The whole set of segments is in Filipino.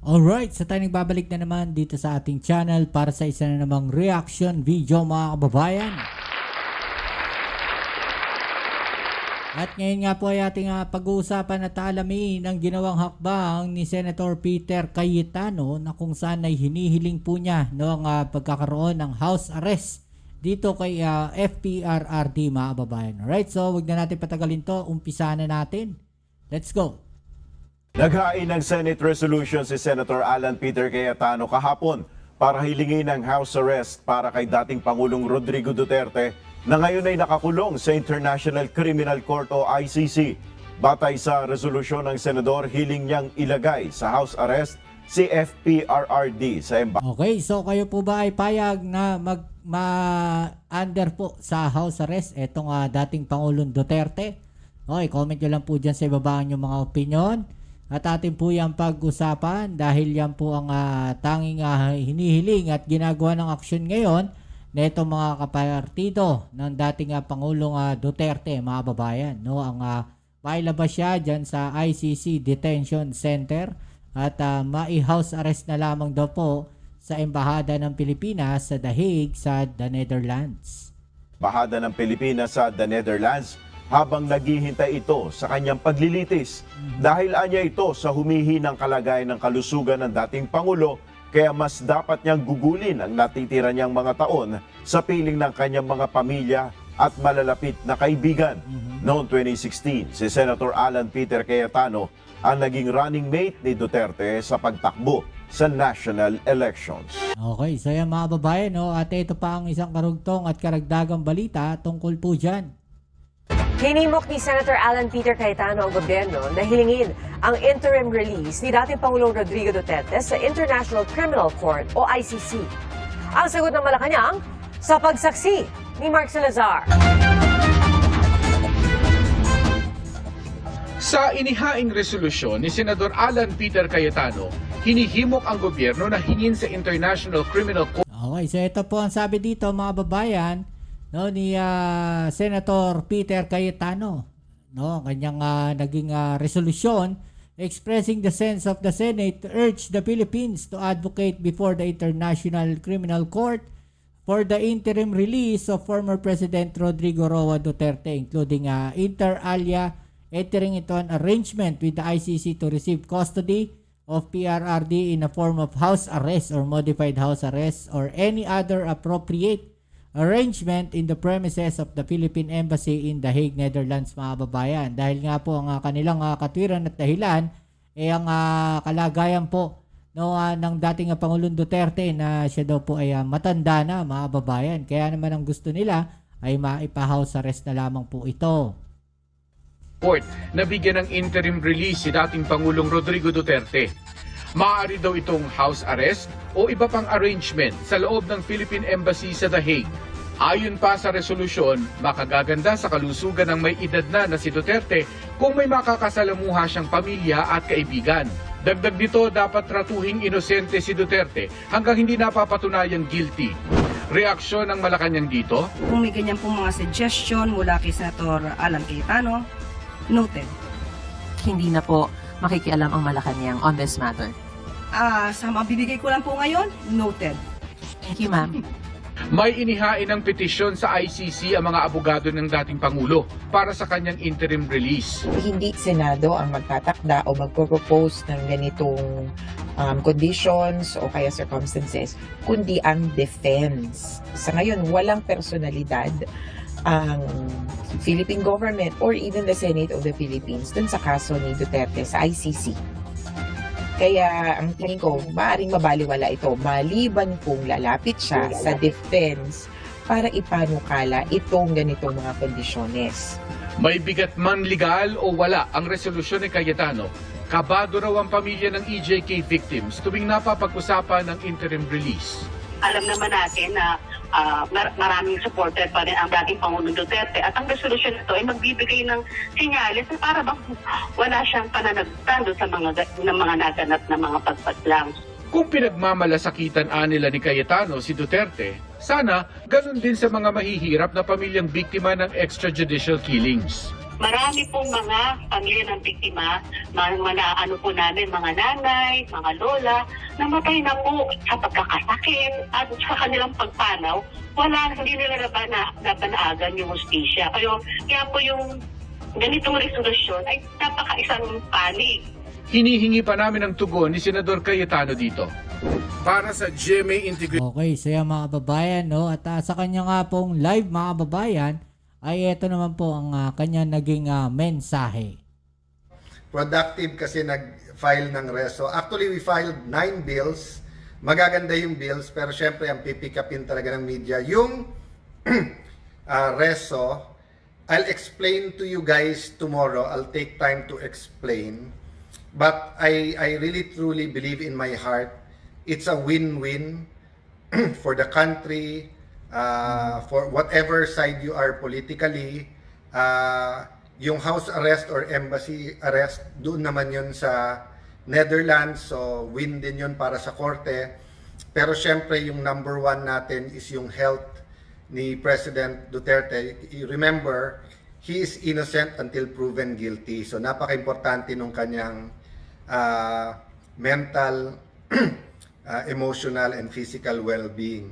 Alright, sa tayo nagbabalik na naman dito sa ating channel para sa isa na namang reaction video mga kababayan. At ngayon nga po ay ating pag-uusapan at alamin ang ginawang hakbang ni Senator Peter Cayetano na kung saan ay hinihiling po niya noong pagkakaroon ng house arrest dito kay FPRRD mga kababayan. Alright, so wag na natin patagalin to, umpisa na natin. Let's go! Naghain ng Senate resolution si Senator Alan Peter Cayetano kahapon para hilingin ng house arrest para kay dating Pangulong Rodrigo Duterte na ngayon ay nakakulong sa International Criminal Court o ICC. Batay sa resolusyon ng senador, hiling niyang ilagay sa house arrest si FPRRD sa embahada. Okay, so kayo po ba ay payag na ma-under po sa house arrest etong dating Pangulong Duterte? Okay, comment nyo lang po dyan sa ibaba yung mga opinion. At atin po yung pag-usapan dahil yan po ang tanging hinihiling at ginagawa ng aksyon ngayon na itong mga kapartido ng dating Pangulong Duterte, mga babayan. No? Ang mailabas siya dyan sa ICC Detention Center at mai-house arrest na lamang daw po sa Embahada ng Pilipinas sa The Hague sa The Netherlands. Embahada ng Pilipinas sa The Netherlands habang naghihintay ito sa kanyang paglilitis. Dahil anya ito sa humihinang kalagayan ng kalusugan ng dating Pangulo, kaya mas dapat niyang gugulin ang natitira niyang mga taon sa piling ng kanyang mga pamilya at malalapit na kaibigan. Noong 2016, si Senator Alan Peter Cayetano ang naging running mate ni Duterte sa pagtakbo sa national elections. Okay, so yan mga babayan, no? At ito pa ang isang karugtong at karagdagang balita tungkol po dyan. Hinimok ni Senator Alan Peter Cayetano ang gobyerno na hilingin ang interim release ni dating Pangulong Rodrigo Duterte sa International Criminal Court o ICC. Ang sagot ng Malacanang sa pagsaksi ni Mark Salazar. Sa inihaing resolusyon ni Senador Alan Peter Cayetano, hinihimok ang gobyerno na hingin sa International Criminal Court. Okay, so ito po ang sabi dito mga babayan, no, ni Senator Peter Cayetano, no, kanyang naging resolusyon expressing the sense of the Senate to urge the Philippines to advocate before the International Criminal Court for the interim release of former President Rodrigo Roa Duterte, including inter alia entering into an arrangement with the ICC to receive custody of PRRD in a form of house arrest or modified house arrest or any other appropriate arrangement in the premises of the Philippine Embassy in The Hague, Netherlands, mga babayan. Dahil nga po ang kanilang katwiran at dahilan ay ang kalagayan po no, ng dating Pangulong Duterte na siya daw po ay matanda na, mga babayan. Kaya naman ang gusto nila ay maipa-house arrest na lamang po ito. Court na bigyan ng interim release si dating Pangulong Rodrigo Duterte. Maaari daw itong house arrest o iba pang arrangement sa loob ng Philippine Embassy sa The Hague. Ayon pa sa resolusyon, makagaganda sa kalusugan ng may edad na si Duterte kung may makakasalamuha siyang pamilya at kaibigan. Dagdag dito, dapat tratuhing inosente si Duterte hanggang hindi napapatunayang guilty. Reaksyon ng Malacanang dito? Kung may ganyan pong mga suggestion mula kay Senator Alan Cayetano, noted. Hindi na po makikialam ang Malacanang on this matter. Sa mabibigay ko lang po ngayon, noted. Thank you, ma'am. May inihain ng petisyon sa ICC ang mga abogado ng dating Pangulo para sa kanyang interim release. Hindi Senado ang magtatakda o magpropose ng ganitong conditions o kaya circumstances, kundi ang defense. Sa ngayon, walang personalidad ang Philippine government or even the Senate of the Philippines dun sa kaso ni Duterte sa ICC. Kaya ang tingin ko, maaaring mabaliwala ito maliban kung lalapit siya sa defense para ipanukala itong ganitong mga kondisyones. May bigat man legal o wala ang resolusyon ni Cayetano, kabado raw ang pamilya ng EJK victims tuwing napapag-usapan ng interim release. Alam naman natin na maraming supporter pa rin ang dating Pangulong Duterte at ang resolusyon nito ay magbibigay ng senyales na para bang wala siyang pananagtan sa mga naganap na mga pagpatlang. Kung pinagmamalasakitan nila ni Cayetano si Duterte, sana ganun din sa mga mahihirap na pamilyang biktima ng extrajudicial killings. marami pong mga pamilya ng biktima, ano po namin, mga nanay, mga lola, namatay na po sa pagkakasakit at sa kanilang pagpanaw, hindi nila nabanaagan yung hustisya. Kaya po yung ganitong resolusyon ay napaka-isang panig. Hinihingi pa namin ang tugon ni Senador Cayetano dito. Para sa GMA Integrated Okay, so yan mga kababayan, no? At sa kanya nga pong live mga kababayan, ay ito naman po ang kanya naging mensahe. Productive kasi nag-file ng reso. Actually, we filed 9 bills. Magaganda yung bills, pero syempre ang pipick upin talaga ng media. Yung reso, I'll explain to you guys tomorrow. I'll take time to explain. But I really truly believe in my heart, it's a win-win for the country, for whatever side you are politically. Yung house arrest or embassy arrest, doon naman yun sa Netherlands, so win din yun para sa korte. Pero syempre yung number one natin is yung health ni President Duterte. You remember, he is innocent until proven guilty. So napaka-importante nung kanyang mental, emotional, and physical well-being.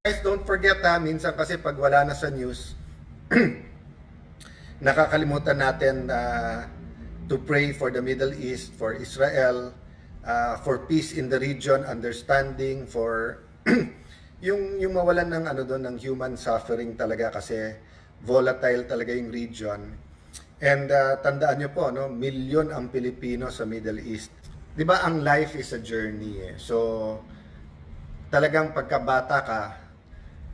Guys, don't forget minsan kasi pag wala na sa news, nakakalimutan natin to pray for the Middle East, for Israel, for peace in the region, understanding, for yung mawalan ng doon ng human suffering talaga kasi volatile talaga yung region. And tandaan niyo po, no, milyon ang Pilipino sa Middle East. 'Di ba ang life is a journey eh. So talagang pagkabata ka,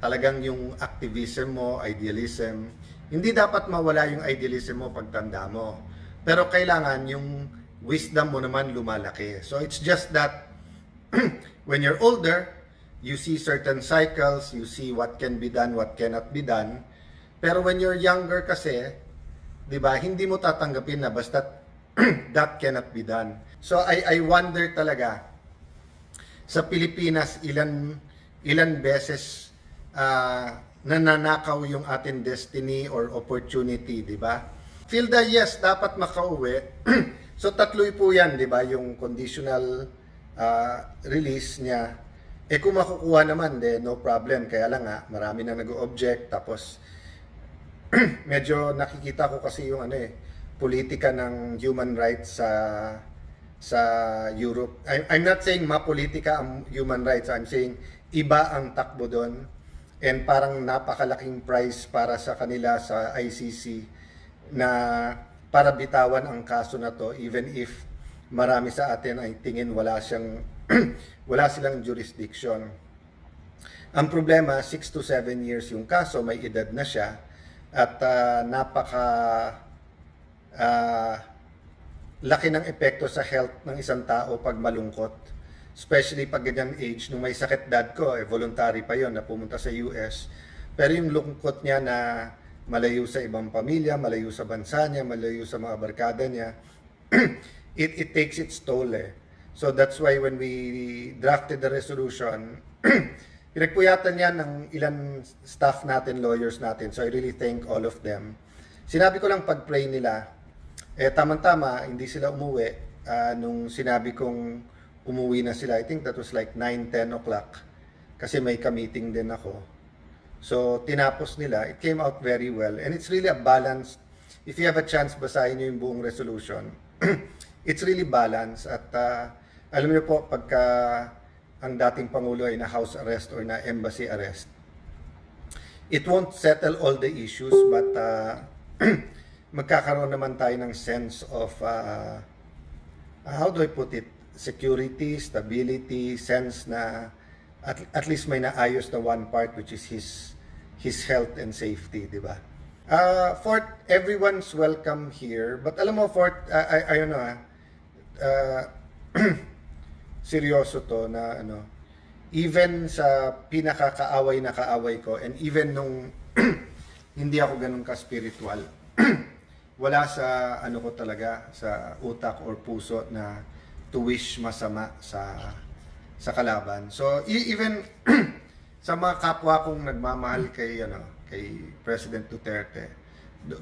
talagang yung activism mo, idealism, hindi dapat mawala yung idealism mo pagtanda mo. Pero kailangan yung wisdom mo naman lumalaki. So it's just that when you're older, you see certain cycles, you see what can be done, what cannot be done. Pero when you're younger kasi, 'di ba, hindi mo tatanggapin na basta that cannot be done. So I wonder talaga sa Pilipinas ilan beses nananakaw yung ating destiny or opportunity, 'di ba? Filda, yes, dapat makauwi. So tatlo po 'yan, 'di ba, yung conditional release niya. Kung makukuha naman, no problem. Kaya lang marami na nag-object. Tapos, medyo nakikita ko kasi yung politika ng human rights sa Europe. I'm not saying mapolitika ang human rights. I'm saying iba ang takbo doon. And parang napakalaking price para sa kanila sa ICC na para bitawan ang kaso na to, even if marami sa atin ay tingin wala silang jurisdiction. Ang problema, 6 to 7 years yung kaso, may edad na siya, at laki ng epekto sa health ng isang tao pag malungkot. Especially pag ganyan age, nung may sakit dad ko, voluntary pa yon na pumunta sa US. Pero yung lungkot niya na malayo sa ibang pamilya, malayo sa bansa niya, malayo sa mga barkada niya, it takes its toll eh. So that's why when we drafted the resolution, pinagpuyatan yan ng ilan staff natin, lawyers natin. So I really thank all of them. Sinabi ko lang pag-pray nila, tamang-tama, hindi sila umuwi. Nung sinabi kong umuwi na sila, I think that was like 9-10 o'clock. Kasi may ka-meeting din ako. So tinapos nila. It came out very well. And it's really a balance. If you have a chance, basahin nyo yung buong resolution. It's really balanced. At alam niyo po, pagka ang dating Pangulo ay na house arrest or na embassy arrest, it won't settle all the issues, but magkakaroon naman tayo ng sense of, how do I put it, security, stability, sense na at least may naayos na one part, which is his health and safety, di ba? Fort, everyone's welcome here, but alam mo, Fort, ayun na, seryoso to na even sa pinakakaaway na kaaway ko, and even nung hindi ako ganun ka-spiritual, wala sa ko talaga, sa utak or puso na to wish masama sa kalaban. So even sa mga kapwa kong nagmamahal kay President Duterte,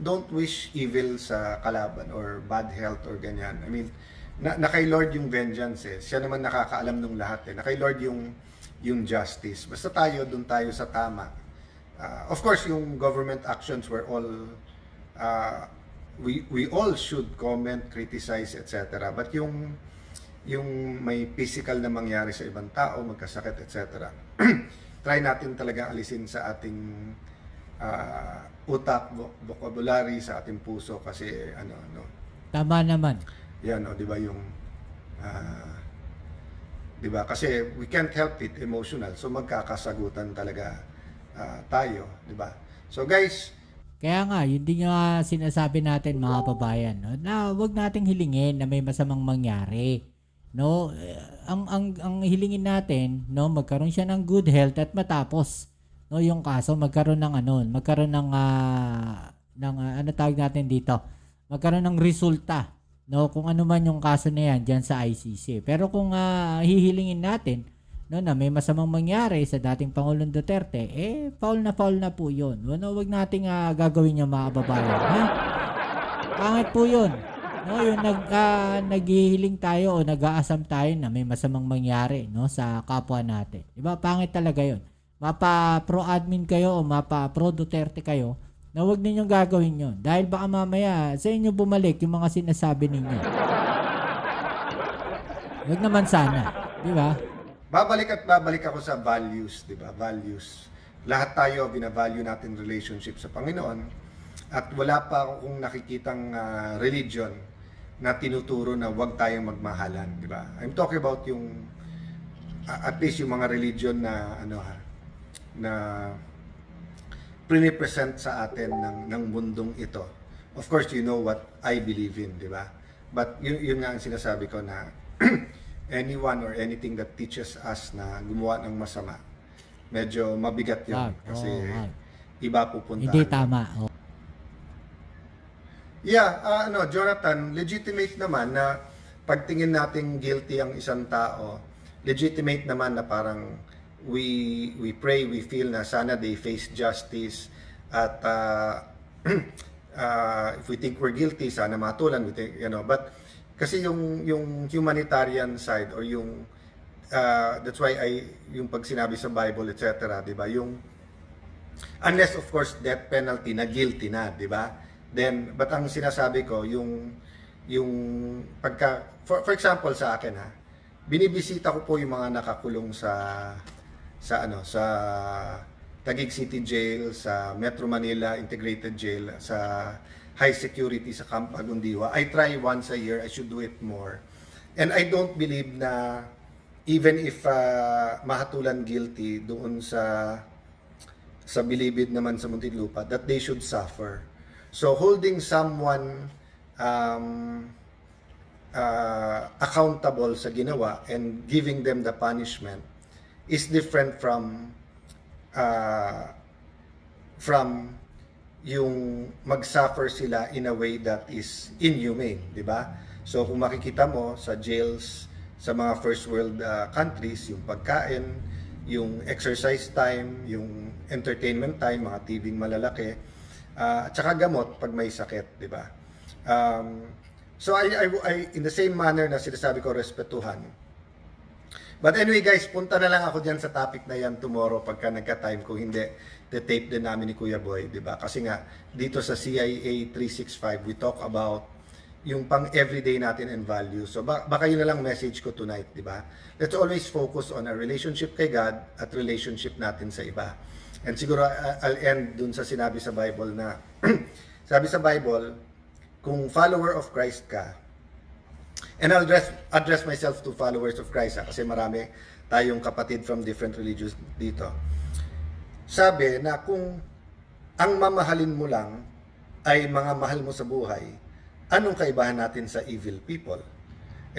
don't wish evil sa kalaban or bad health or ganyan. I mean, na kay Lord yung vengeance eh. Siya naman nakakaalam ng lahat eh. Na kay Lord yung justice. Basta doon tayo sa tama. Of course, yung government actions were all we all should comment, criticize, etc. But yung may physical na mangyari sa ibang tao, magkasakit, etc. Try natin talaga alisin sa ating utak, vocabulary, sa ating puso kasi Tama naman. yan, di ba yung di ba kasi we can't help it, emotional, so magkakasagutan talaga tayo, di ba? So guys, Kaya nga, yun din yung sinasabi natin mga kababayan, no? Na wag nating hilingin na may masamang mangyari. No, ang hilingin natin, no, magkaroon siya ng good health at matapos no yung kaso, magkaroon ng ano tawag natin dito, magkaroon ng resulta, no, kung ano man yung kaso na yan diyan sa ICC. Pero kung hihilingin natin no na may masamang mangyari sa dating Pangulong Duterte, foul na po 'yun. No, wag nating gagawin yung mga kababayan, ha? Pangit po 'yun. No, yung naghihiling tayo o nag-aasam tayo na may masamang mangyari no sa kapwa natin. 'Di ba? Pangit talaga 'yun. Mapa pro admin kayo o mapa pro Duterte kayo, na huwag ninyong gagawin 'yon dahil baka mamaya sa inyo bumalik yung mga sinasabi ninyo. Huwag naman sana, 'di ba? babalik ako sa values, di ba? Values. Lahat tayo, binavalue natin relationship sa Panginoon at wala pa akong nakikitang religion na tinuturo na huwag tayong magmahalan, di ba? I'm talking about yung at least yung mga religion na na pre-present sa atin ng mundong ito. Of course, you know what I believe in, di ba? But yun nga ang sinasabi ko na anyone or anything that teaches us na gumawa ng masama, medyo mabigat yun. Kasi iba pupunta. Hindi tama. Oh. Yeah, Jonathan, legitimate naman na pagtingin nating guilty ang isang tao, legitimate naman na parang we pray, we feel na sana they face justice at if we think we're guilty, sana matulan, we think, but kasi yung humanitarian side or yung that's why yung pag sinabi sa Bible etc, 'di ba? Yung unless of course death penalty na guilty na, 'di ba? Then but ang sinasabi ko yung pagka for example sa akin binibisita ko po yung mga nakakulong sa Taguig City Jail, sa Metro Manila Integrated Jail, sa high security sa Camp Agundiwa. I try once a year, I should do it more. And I don't believe na even if mahatulan guilty doon sa Bilibid naman sa Muntinlupa, that they should suffer. So holding someone accountable sa ginawa and giving them the punishment is different from yung mag-suffer sila in a way that is inhumane, di ba? So kung makikita mo sa jails sa mga first world countries, yung pagkain, yung exercise time, yung entertainment time, mga TVing malalaki, at saka gamot pag may sakit, di ba? So I in the same manner na sinasabi ko, respetuhan. But anyway guys, punta na lang ako dyan sa topic na yan tomorrow pagka nagka-time. Kung hindi, the-tape din namin ni Kuya Boy, di ba? Kasi nga, dito sa CIA 365, we talk about yung pang everyday natin and value. So baka yun na lang message ko tonight, di ba? Let's always focus on our relationship kay God at relationship natin sa iba. And siguro I'll end dun sa sinabi sa Bible na, sabi sa Bible, kung follower of Christ ka, and I'll address myself to followers of Christ kasi marami tayong kapatid from different religions dito. Sabi na kung ang mamahalin mo lang ay mga mahal mo sa buhay, anong kaibahan natin sa evil people?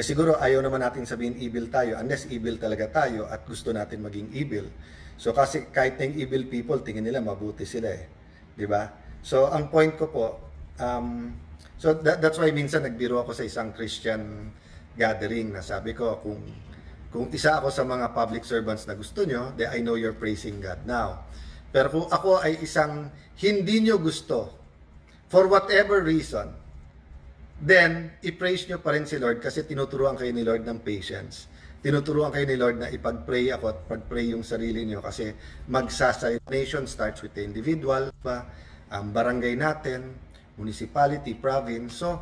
Siguro ayaw naman natin sabihin evil tayo unless evil talaga tayo at gusto natin maging evil. So kasi kahit ng evil people, tingin nila mabuti sila di ba? So ang point ko po, so that's why minsan nagbiro ako sa isang Christian gathering na sabi ko kung Kung isa ako sa mga public servants na gusto nyo, then I know you're praising God now. Pero kung ako ay isang hindi nyo gusto, for whatever reason, then i-praise nyo pa rin si Lord kasi tinuturuan kayo ni Lord ng patience. Tinuturuan kayo ni Lord na ipag-pray ako at pag-pray yung sarili nyo kasi magsasay. Nation starts with the individual, ang barangay natin, municipality, province. So,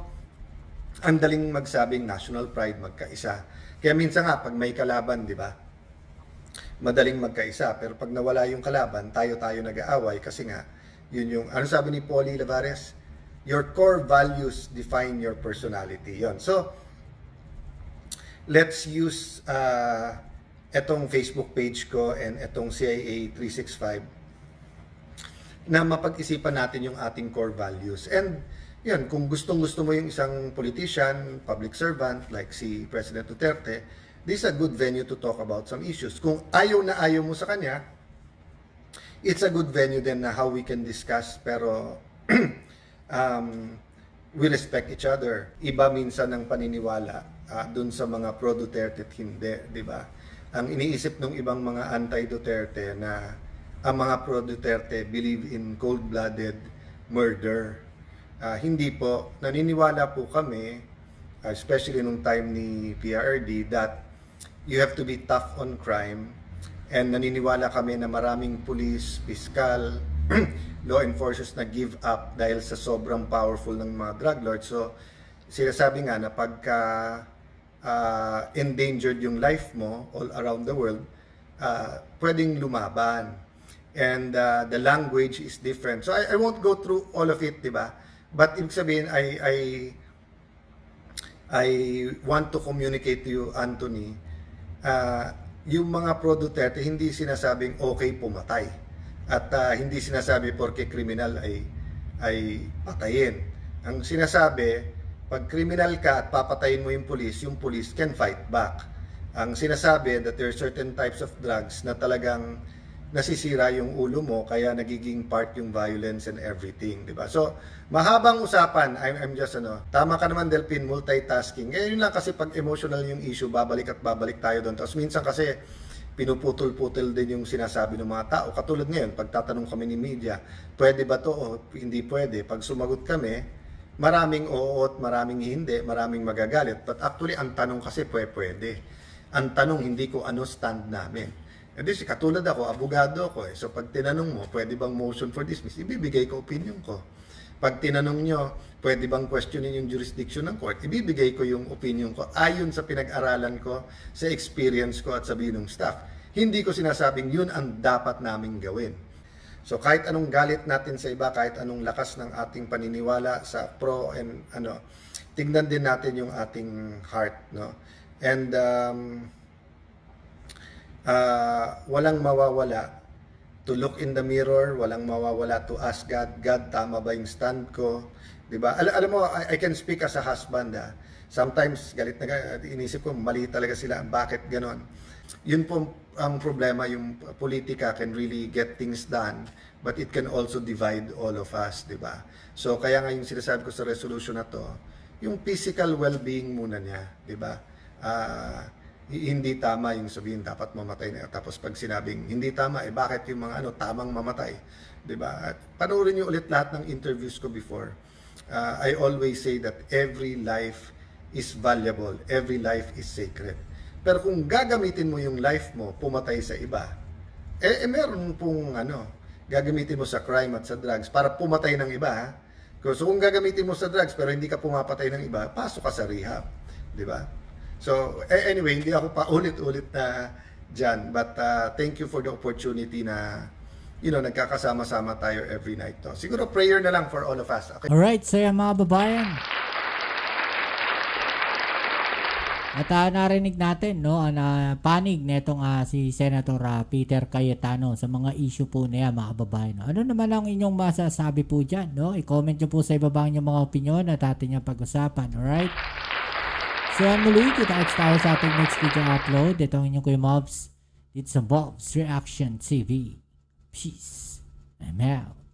ang daling magsabing national pride, magkaisa. Kaya minsan nga, pag may kalaban, di ba? Madaling magkaisa. Pero pag nawala yung kalaban, tayo-tayo nag-aaway kasi nga, yun yung, ano sabi ni Polly Lavares? Your core values define your personality. Yon. So, let's use etong Facebook page ko and etong CIA 365 na mapag-isipan natin yung ating core values. And yan, kung gustong-gusto mo yung isang politician, public servant, like si President Duterte, this is a good venue to talk about some issues. Kung ayaw na ayaw mo sa kanya, it's a good venue then na how we can discuss, pero we respect each other. Iba minsan ng paniniwala dun sa mga pro-Duterte at hindi, di ba? Ang iniisip ng ibang mga anti-Duterte na ang mga pro-Duterte believe in cold-blooded murder. Hindi po. Naniniwala po kami, especially nung time ni PRRD, that you have to be tough on crime. And naniniwala kami na maraming police, piskal, law enforcers na give up dahil sa sobrang powerful ng mga drug lords. So, sinasabi nga na pagka endangered yung life mo all around the world, pwedeng lumaban. And the language is different. So, I won't go through all of it, di ba? But ibig sabihin, I want to communicate to you, Anthony, yung mga pro-Duterte, hindi sinasabing okay pumatay. At hindi sinasabi porke kriminal ay patayin. Ang sinasabi, pag kriminal ka at papatayin mo yung police can fight back. Ang sinasabi that there are certain types of drugs na talagang nasisira yung ulo mo, kaya nagiging part yung violence and everything, di ba? So, mahabang usapan. I'm just tama ka naman, Delphin, multitasking. Yun lang kasi pag emotional yung issue, babalik at babalik tayo doon. Tapos minsan kasi pinuputol-putol din yung sinasabi ng mga tao. Katulad ngayon, pag tatanong kami ni media, pwede ba to o hindi pwede? Pag sumagot kami, maraming oo at maraming hindi, maraming magagalit. But actually, ang tanong kasi pwede. Ang tanong, hindi ko ano stand namin. Kasi katulad ako, abogado ako So pag tinanong mo, pwede bang motion for dismiss? Ibibigay ko opinion ko. Pag tinanong nyo, pwede bang questionin yung jurisdiction ng court? Ibibigay ko yung opinion ko ayon sa pinag-aralan ko, sa experience ko at sabihin ng staff. Hindi ko sinasabing yun ang dapat naming gawin. So kahit anong galit natin sa iba, kahit anong lakas ng ating paniniwala sa pro and tingnan din natin yung ating heart, no? And walang mawawala to look in the mirror, walang mawawala to ask God, God, tama ba yung stand ko? Diba? Alam mo, I can speak as a husband. Sometimes, galit na inisip ko, mali talaga sila. Bakit ganon? Yun po ang problema, yung politika can really get things done, but it can also divide all of us, diba? So, kaya nga yung sinasabi ko sa resolution na to, yung physical well-being muna niya, diba? Hindi tama yung sabihin dapat mamatay na, tapos pag sinabing hindi tama, bakit yung mga tamang mamatay, 'di ba? At panoorin niyo ulit lahat ng interviews ko before. I always say that every life is valuable, every life is sacred. Pero kung gagamitin mo yung life mo pumatay sa iba, meron pong gagamitin mo sa crime at sa drugs para pumatay ng iba. So kung gagamitin mo sa drugs pero hindi ka pumapatay ng iba, pasok ka sa rehab, 'di ba? So, anyway, hindi ako pa ulit-ulit na dyan. But thank you for the opportunity na, nagkakasama-sama tayo every night. Siguro prayer na lang for all of us. Okay? Alright, so yan mga babayan. At narinig natin, no, na panig netong si Senator Peter Cayetano sa mga issue po niya, mga babayan. Ano naman ang inyong masasabi po dyan, no? I-comment nyo po sa ibaba ang mga opinion at atin yung pag-usapan, alright? So muli, kita-kits tayo sa ating next video upload. Ito ang inyong Kuya Mobs. It's a Bob's Reaction TV. Peace. I'm out.